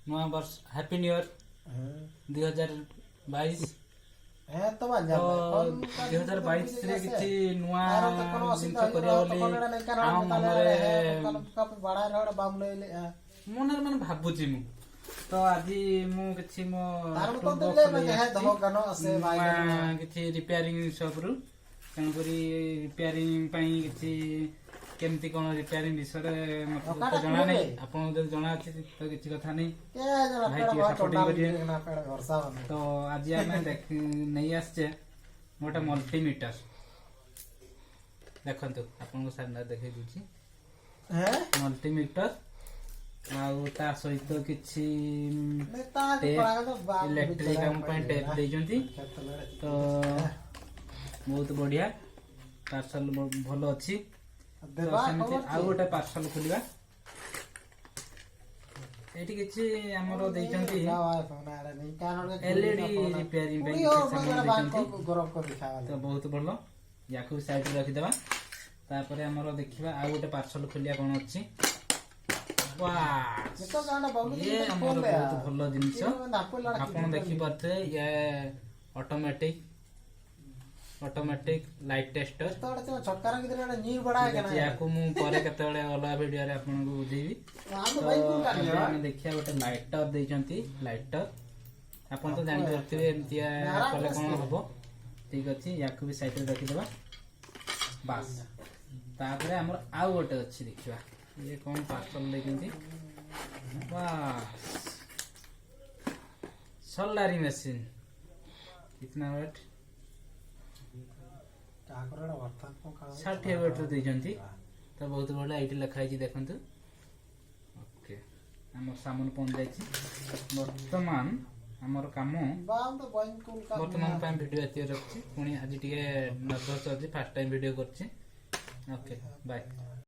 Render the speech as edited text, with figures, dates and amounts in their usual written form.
नुआ वर्ष happy new year 2022 तो 2022 रे किछि नुआ जिनस करिया बोली मन मन भाबुची मु तो आज मु किछि मो किछि रिपेयरिंग शॉप रु तनपुरी रिपेयरिंग पई किछि केमती कोन रिपेयरिंग विषय मते तो जाना नै आपन जदि जाना अछि तो किछि कथा नै भाई के सपोर्टिंग करिए तो आज हमें देख नहीं आछे मोटा मल्टीमीटर देखंतु आपन को सामने देखै दुची मल्टीमीटर आउ ता सहित किछि इलेक्ट्रिक हम पॉइंट टेप देजंती तो बहुत बढ़िया पार्सल भलो अछि तो सेमति आउ गोटे पार्सल खोलिबा एठी किछि हमरो देजंती एलईडी रिपेयरिंग पे तो बहुत भलो याकू साइड रखि देबा तापरे हमरो देखिबा आउ गोटे पार्सल खोलिया कोन अछि ये हमरो बहुत भलो जिंस आपन देखि पाथे ये ऑटोमेटिक लाइट टेस्टर छटकार नीर बड़ा है ना याकू मु परे कतेले वाला वीडियो रे आपन को बुझेबी तो हम देखिया गोटे लाइटर देजंती लाइटर आपन तो जानि करथिबे एमतिया कले कोन हबो ठीक अछि याकू भी साइड रे रखि देबा बस तापरे हमर आउ गोटे अछि देखिबा ये कौन पार्सल लेकिन वाह सोलारी मशीन कितना वेट 60 वेट दे जंती तो बहुत बड़ा आईटी लिखा है देखंतु ओके हमर सामान पहुंच जायछि वर्तमान हमर काम वर्तमान टाइम वीडियो एते रखछि पुनी आज टिके नर्वस अछि फर्स्ट टाइम वीडियो करछि ओके बाय।